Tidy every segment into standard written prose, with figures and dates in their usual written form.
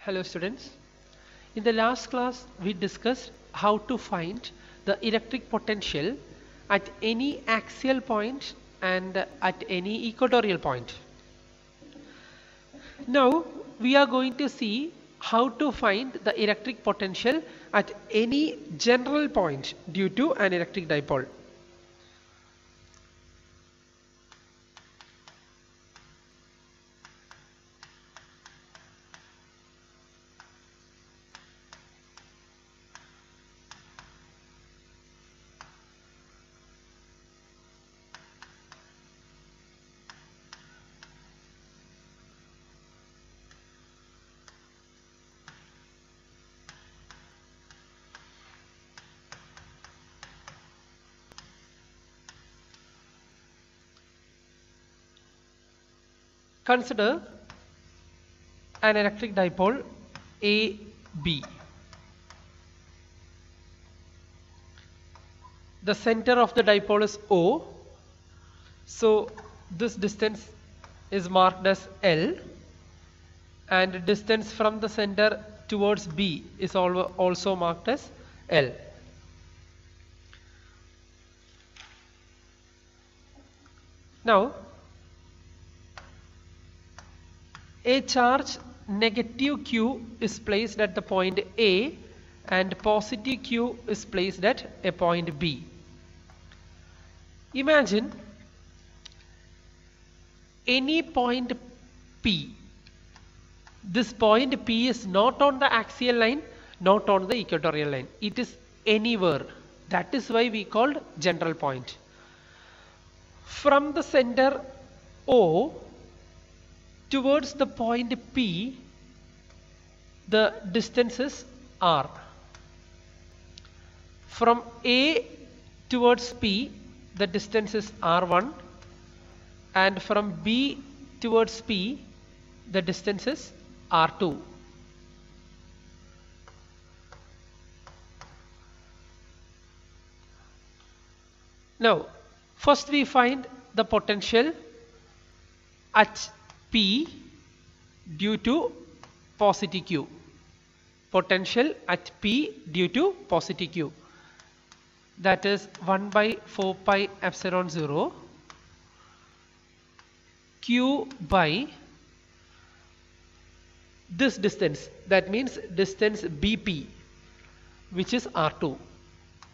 Hello students. In the last class we discussed how to find the electric potential at any axial point and at any equatorial point. Now we are going to see how to find the electric potential at any general point due to an electric dipole. Consider an electric dipole AB. The center of the dipole is O. So this distance is marked as L, and distance from the center towards B is also marked as L. Now a charge negative Q is placed at the point A and positive Q is placed at a point B. Imagine any point P. This point P is not on the axial line, not on the equatorial line. It is anywhere. That is why we called general point. From the center O towards the point P, the distance is R. From A towards P, the distance is R1, and from B towards P, the distance is R2. Now, first we find the potential at P due to positive Q. Potential at P due to positive Q. That is 1 by 4 pi epsilon 0 Q by this distance, that means distance BP, which is R2.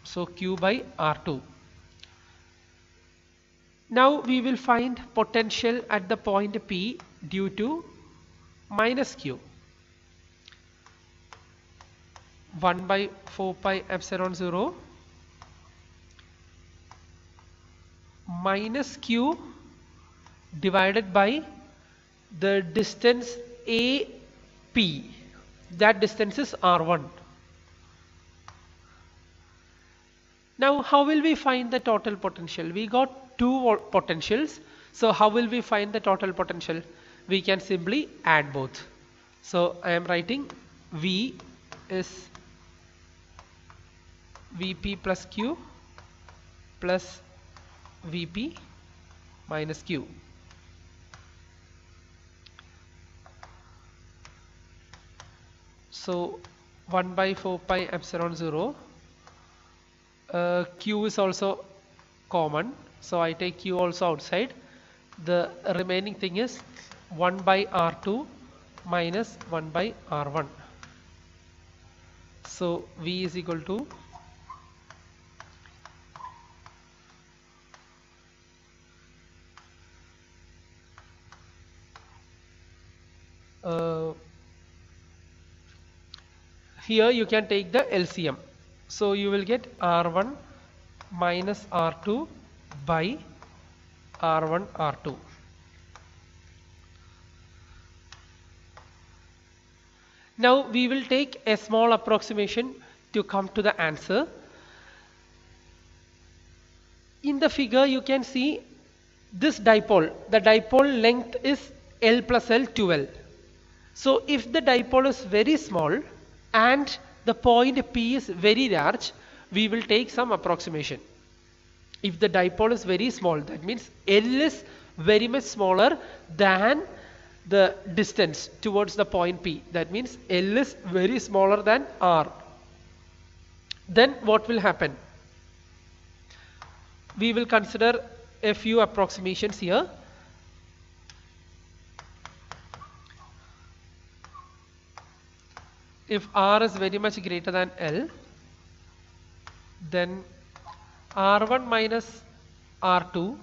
So Q by R2. Now we will find potential at the point P due to minus Q. 1 by 4 pi epsilon 0 minus Q divided by the distance AP. That distance is R1. Now how will we find the total potential? We got two potentials. So how will we find the total potential? We can simply add both. So I am writing V is Vp plus Q plus Vp minus Q. So 1 by 4 pi epsilon 0. Q is also common, so I take Q also outside. The remaining thing is 1 by R2 minus 1 by R1. So V is equal to here you can take the LCM. So you will get R1 minus R2 by R1 R2. Now we will take a small approximation to come to the answer. In the figure you can see this dipole. The dipole length is L plus L 2L. So if the dipole is very small and the point P is very large, we will take some approximation. If the dipole is very small, that means L is very much smaller than the distance towards the point P. That means L is very smaller than R. Then what will happen? We will consider a few approximations here. If R is very much greater than L, then R1 minus R2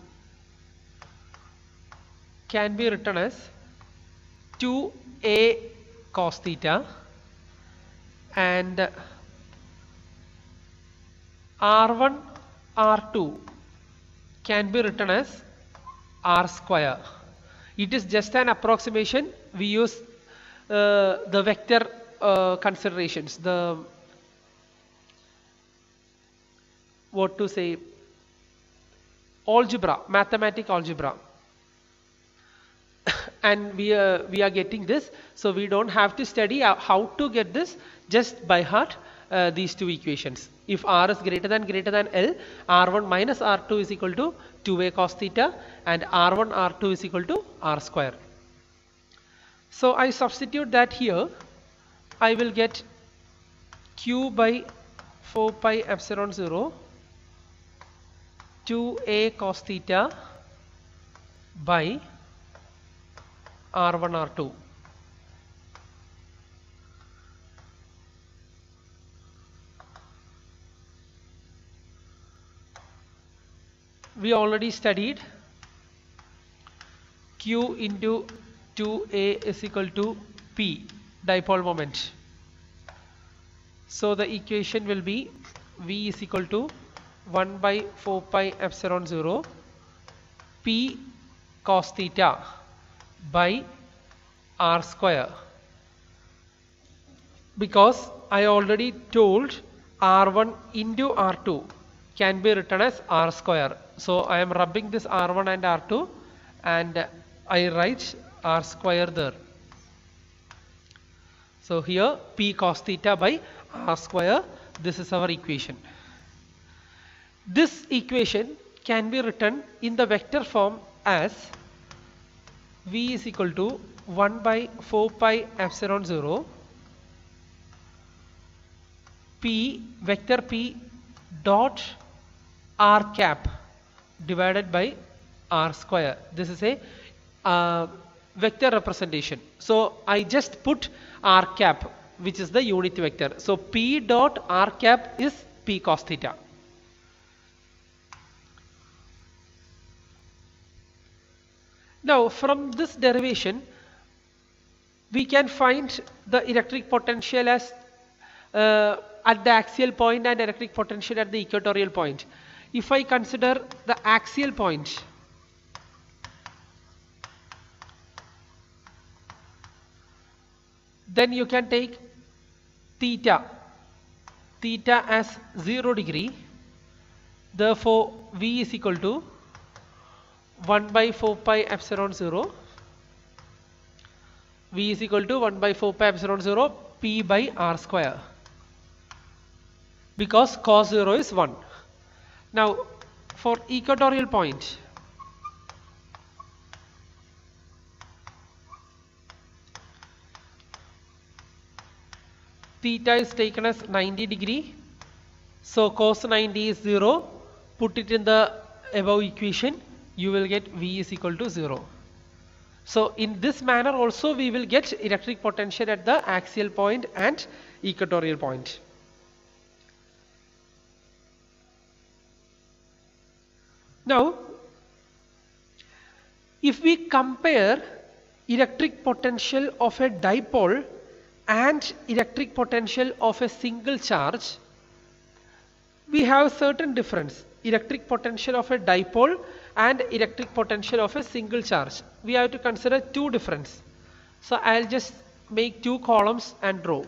can be written as 2a cos theta, and R1 R2 can be written as R square. It is just an approximation. We use the vector considerations, the algebra, mathematical algebra. And we are getting this, so we don't have to study how to get this, just by heart these two equations. If R is greater than L, R1 minus R2 is equal to 2a cos theta, and R1 R2 is equal to R square. So I substitute that here. I will get Q by 4 pi epsilon 0 2a cos theta by R1 R2. We already studied Q into 2a is equal to P, dipole moment. So the equation will be V is equal to 1 by 4 pi epsilon 0 P cos theta by R square, because I already told R1 into R2 can be written as R square. So I am rubbing this R1 and R2 and I write R square there. So here P cos theta by R square, this is our equation. This equation can be written in the vector form as V is equal to 1 by 4 pi epsilon 0 P vector P dot R cap divided by R square. This is a vector representation. So I just put R cap, which is the unit vector. So P dot R cap is P cos theta. Now from this derivation we can find the electric potential as at the axial point and electric potential at the equatorial point. If I consider the axial point, then you can take theta as 0 degree. Therefore V is equal to 1 by 4 pi epsilon 0. V is equal to 1 by 4 pi epsilon 0 P by R square, because cos 0 is 1. Now for equatorial point, theta is taken as 90 degree. So cos 90 is 0. Put it in the above equation, you will get V is equal to 0. So in this manner also we will get electric potential at the axial point and equatorial point. Now if we compare electric potential of a dipole and electric potential of a single charge, we have certain difference. Electric potential of a dipole and electric potential of a single charge, we have to consider two difference. So I'll just make two columns and draw.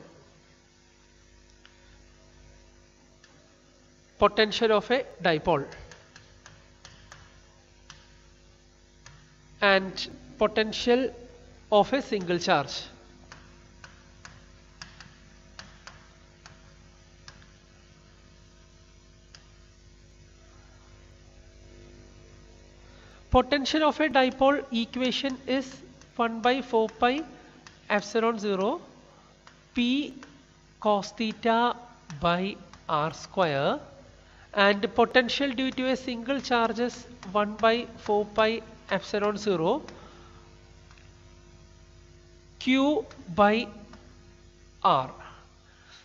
Potential of a dipole and potential of a single charge. Potential of a dipole equation is 1 by 4 pi epsilon 0 P cos theta by r square, and potential due to a single charge is 1 by 4 pi epsilon 0 Q by r.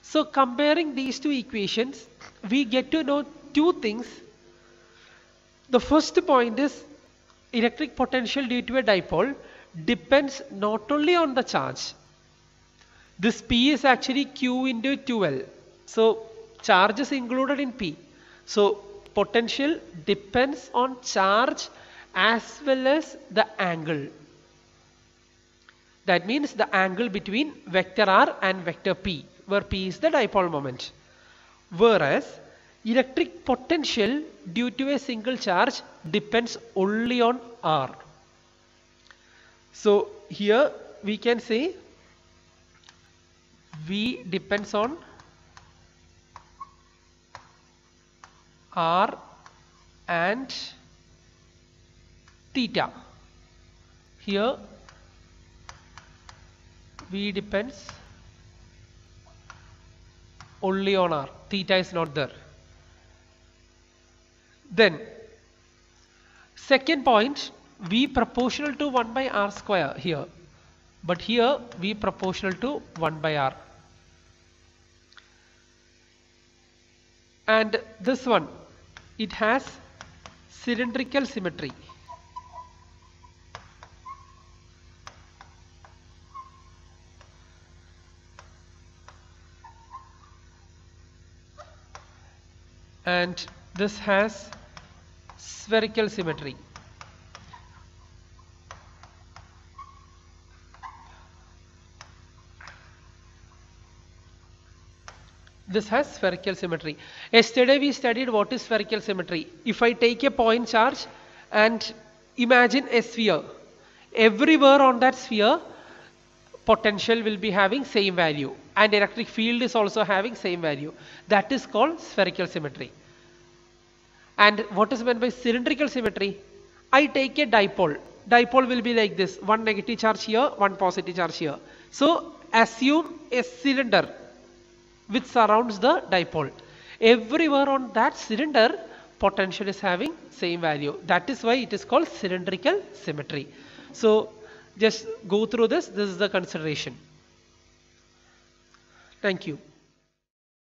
So comparing these two equations, we get to know two things. The first point is electric potential due to a dipole depends not only on the charge. This P is actually Q into 2L. So charge is included in P. So potential depends on charge as well as the angle. That means the angle between vector R and vector P, where P is the dipole moment. Whereas electric potential due to a single charge depends only on R. So here we can say V depends on R and theta. Here V depends only on R. Theta is not there. Then second point, V proportional to 1 by R square here. But here V proportional to 1 by R. And this one, it has cylindrical symmetry. And this has spherical symmetry. This has spherical symmetry. Yesterday we studied what is spherical symmetry. If I take a point charge and imagine a sphere, everywhere on that sphere potential will be having same value and electric field is also having same value. That is called spherical symmetry. And what is meant by cylindrical symmetry? I take a dipole. Dipole will be like this, one negative charge here, one positive charge here. So assume a cylinder which surrounds the dipole. Everywhere on that cylinder potential is having same value. That is why it is called cylindrical symmetry. So just go through this. This is the consideration. Thank you.